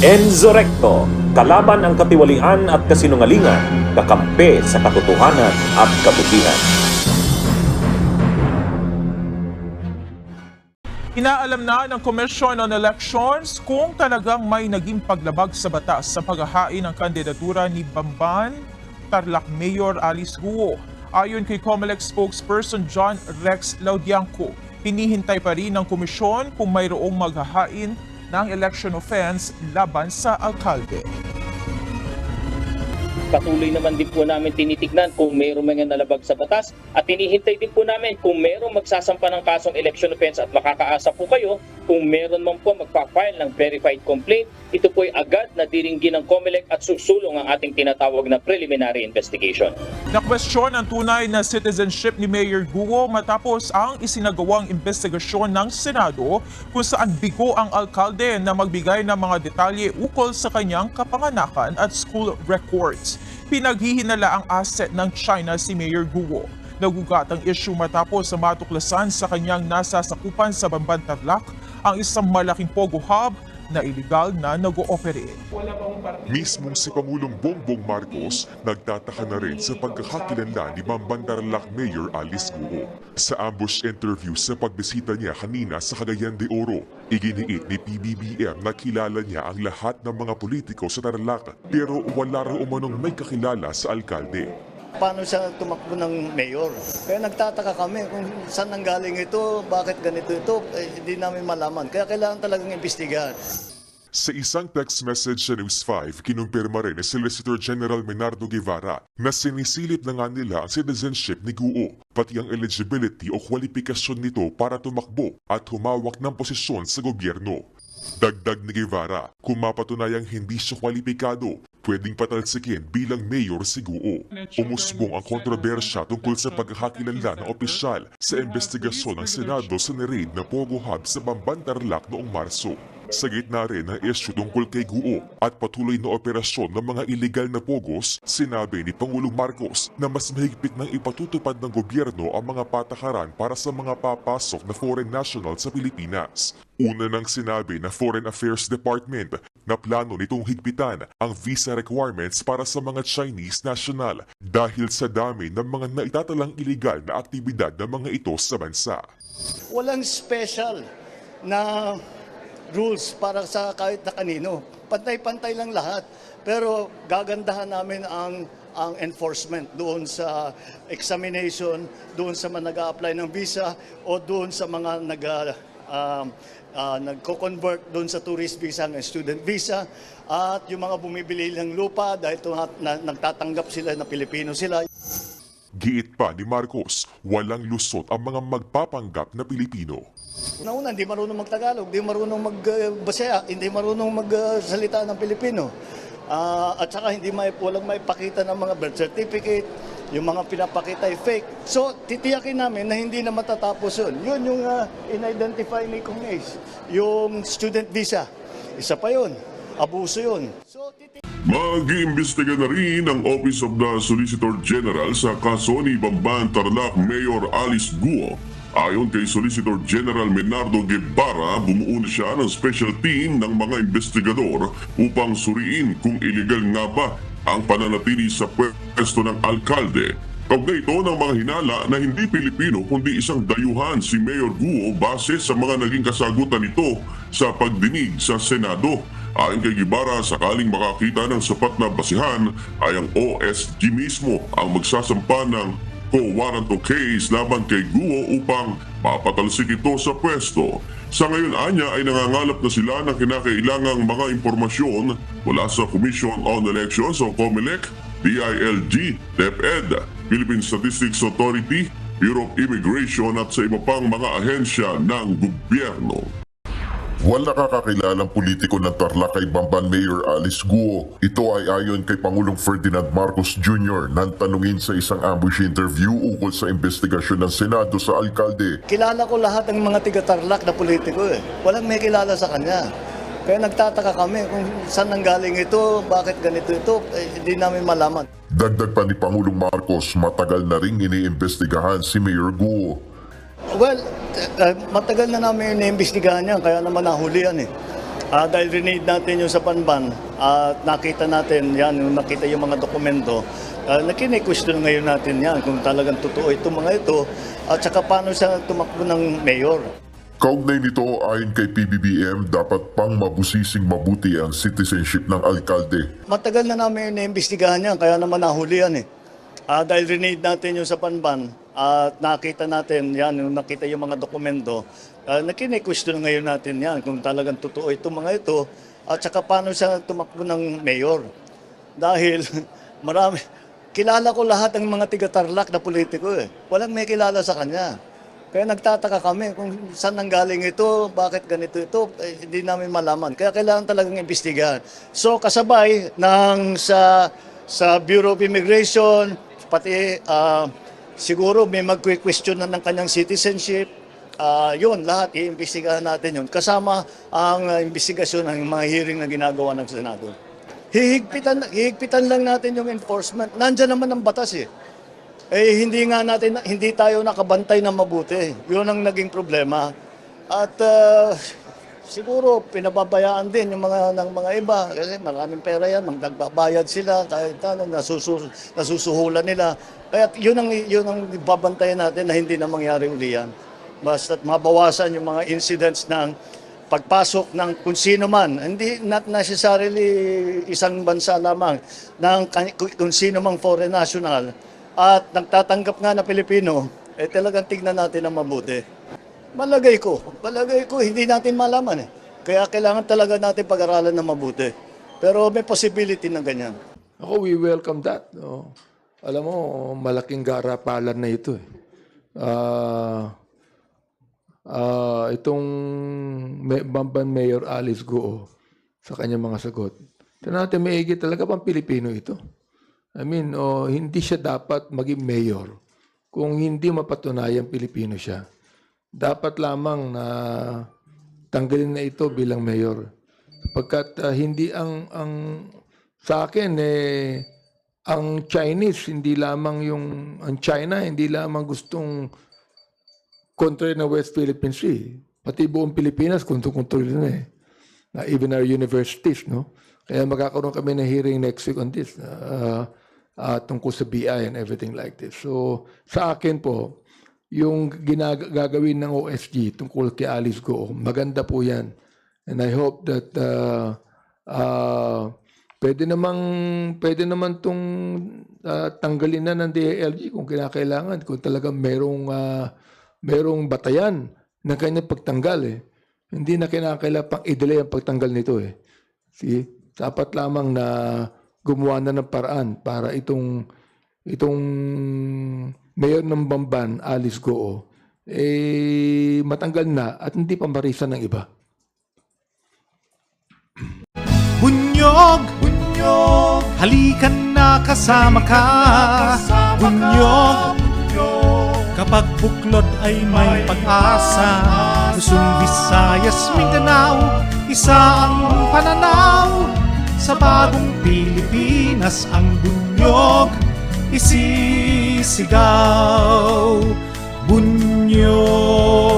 Enzo Recto, kalaban ang katiwalian at kasinungalingan, kakampi sa katotohanan at kabutihan. Inaalam na ng Commission on Elections kung talagang may naging paglabag sa batas sa paghahain ng kandidatura ni Bamban Tarlac Mayor Alice Guo. Ayon kay COMELEC spokesperson John Rex Laudianco, hinihintay pa rin ng komisyon kung mayroong maghahain ng election offense laban sa alkalde. Patuloy naman din po namin tinitignan kung mayroong mga nalabag sa batas at hinihintay din po namin kung mayroong magsasampa ng kasong election offense at makakaasa po kayo kung mayroon man po magpa-file ng verified complaint, ito po ay agad na diringgin ng COMELEC at susulong ang ating tinatawag na preliminary investigation. Na-question ang tunay na citizenship ni Mayor Guo matapos ang isinagawang investigasyon ng Senado kung saan bigo ang alkalde na magbigay ng mga detalye ukol sa kanyang kapanganakan at school records. Pinaghihinala ang asset ng China si Mayor Guo. Nagugat ang issue matapos sa matuklasan sa kanyang nasasakupan sa Bamban Tarlac ang isang malaking pogo hub na iligal na nag-ooperate. Mismong si Pangulong Bongbong Marcos nagtataka na rin sa pagkakakilanlan ni Bamban Tarlac Mayor Alice Guo. Sa ambush interview sa pagbisita niya kanina sa Cagayan de Oro, iginiit ni PBBM na kilala niya ang lahat ng mga politiko sa Tarlac pero wala raw umanong may kakilala sa alkalde. Paano siya tumakbo ng mayor? Kaya nagtataka kami kung saan nanggaling ito, bakit ganito ito, hindi namin malaman. Kaya kailangan talagang imbestigahan. Sa isang text message sa News 5, kinumpirma rin ni Solicitor General Menardo Guevara na sinisilip na nga nila ang citizenship ni Guo, pati ang eligibility o kwalifikasyon nito para tumakbo at humawak ng posisyon sa gobyerno. Dagdag ni Guevara, kung mapatunayang hindi siya kwalipikado, pwedeng patalsikin bilang mayor si Guo. Umusbong ang kontrobersya tungkol sa pagkakakilanlan ng opisyal sa investigasyon ng Senado sa niraid na Pogo Hub sa Bamban Tarlac noong Marso. Sa gitna rin ng issue tungkol kay Guo at patuloy na operasyon ng mga iligal na pogos, sinabi ni Pangulong Marcos na mas mahigpit nang ipatutupad ng gobyerno ang mga patakaran para sa mga papasok na foreign national sa Pilipinas. Una nang sinabi na Foreign Affairs Department na plano nitong higpitan ang visa requirements para sa mga Chinese national dahil sa dami ng mga naitatalang iligal na aktibidad ng mga ito sa bansa. Walang special na rules para sa kahit na kanino. Pantay-pantay lang lahat. Pero gagandahan namin ang enforcement doon sa examination, doon sa mga nag-a-apply ng visa o doon sa mga nagko-convert doon sa tourist visa ng student visa at yung mga bumibili ng lupa dahil nagtatanggap sila na Pilipino sila. Giit pa ni Marcos, walang lusot ang mga magpapanggap na Pilipino. Una, hindi marunong mag-Tagalog, hindi marunong mag-Bisaya, hindi marunong magsalita ng Pilipino. At saka walang maipakita ng mga birth certificate, yung mga pinapakita ay fake. So, titiyakin namin na hindi na matatapos yun. Yun yung in-identify ni Kong Ace, yung student visa. Isa pa yun, abuso yun. So, Mag-iimbestiga na rin ang Office of the Solicitor General sa kaso ni Bamban Tarlac Mayor Alice Guo. Ayon kay Solicitor General Menardo Guevara, bumuo na siya ng special team ng mga investigador upang suriin kung illegal nga ba ang pananatili sa pwesto ng alkalde. Kaugnay ito ng mga hinala na hindi Pilipino kundi isang dayuhan si Mayor Guo base sa mga naging kasagutan nito sa pagdinig sa Senado. Ayon kay Guevara, sakaling makakita ng sapat na basihan ay ang OSG mismo ang magsasampa ng co-warrant of case laban kay Guo upang mapatalsik ito sa pwesto. Sa ngayon anya ay nangangalap na sila ng kinakailangang mga impormasyon mula sa Commission on Elections o COMELEC, DILG, DepEd, Philippine Statistics Authority, Bureau of Immigration at sa iba pang mga ahensya ng gobyerno. Wala kakakilalang politiko ng Tarlac kay Bamban Mayor Alice Guo. Ito ay ayon kay Pangulong Ferdinand Marcos Jr. nang tanungin sa isang ambush interview ukol sa investigasyon ng Senado sa alkalde. kilala ko lahat ng mga tiga-Tarlac na politiko eh. Walang may kilala sa kanya. Kaya nagtataka kami kung saan nanggaling ito, bakit ganito ito, hindi namin malaman. Dagdag pa ni Pangulong Marcos, matagal na ring iniimbestigahan si Mayor Guo. Well, matagal na namin iniimbestigahan yan, kaya naman nahuli yan eh. Dahil rinid natin yung sa Banban at nakita natin yan, yung nakita yung mga dokumento, nakine-question ngayon natin yan kung talagang totoo itong mga ito at saka paano siya tumakbo ng mayor. Kaugnay nito, ayon kay PBBM, dapat pang mabusising mabuti ang citizenship ng alkalde. Matagal na namin naimbestigahan yan, kaya naman nahuli yan eh. Dahil rinid natin yung sa Banban at nakita natin yan, yung nakita yung mga dokumento, nakine-question ngayon natin yan kung talagang totoo itong mga ito at saka paano siya tumakbo ng mayor. Dahil marami, kilala ko lahat ng mga tiga-Tarlac na politiko eh. Walang may kilala sa kanya. Kaya nagtataka kami kung saan nanggaling ito, bakit ganito ito, hindi namin malaman. Kaya kailangan talagang imbestigahan. So kasabay ng sa Bureau of Immigration, pati siguro may mag-question na ng kanyang citizenship, yun, lahat iimbestigahan natin yun. Kasama ang investigasyon ng mga hearing na ginagawa ng Senado. Hihigpitan lang natin yung enforcement. Nandiyan naman ang batas eh. Hindi tayo nakabantay na mabuti. Yun ang naging problema. At siguro pinababayaan din yung mga iba kasi maraming pera yan, nagbabayad sila kahit nasusuhulan nila. Kaya yun ang babantayan natin na hindi na mangyari uli yan. Basta't mabawasan yung mga incidents ng pagpasok ng kung sino man, hindi not necessarily isang bansa lamang, ng kung sino mang foreign national, at nagtatanggap nga na Pilipino, talagang tignan natin ang mabuti. Malagay ko, hindi natin malaman eh. Kaya kailangan talaga natin pag-aralan ng mabuti. Pero may possibility na ganyan. Ako, we welcome that. No? Alam mo, malaking garapalan na ito eh. Itong Bamban Mayor Alice Guo sa kanyang mga sagot. Ito natin maigi talaga pang Pilipino ito. I mean, hindi siya dapat maging mayor kung hindi mapatunayan Pilipino siya. Dapat lamang na tanggalin na ito bilang mayor. Pagkat hindi ang sa akin ang Chinese ang China hindi lamang gustong kontrol na West Philippine Sea. Pati buong Pilipinas kontrol na eh. Even our universities, no? Kaya magkakaroon kami ng hearing next week on this. Tungkol sa BI and everything like this. So, sa akin po, yung gagawin ng OSG tungkol kay Alice Guo, maganda po yan. And I hope that pwede naman itong tanggalin na ng DILG kung kinakailangan, kung talagang merong batayan ng kanyang pagtanggal eh. Hindi na kinakailangan pang i-delay ang pagtanggal nito eh. See? Dapat lamang na gumawa na ng paraan para itong mayor ng Bamban, Alice Guo, matanggal na at hindi pa marisan ng iba. Bunyog, halikan na kasama ka. Bunyog, kapag buklod ay may pag-asa. Luzon, Visayas, Mindanao, isa ang pananaw. Sa bagong Pilipinas ang bunyog isisigaw. Bunyog.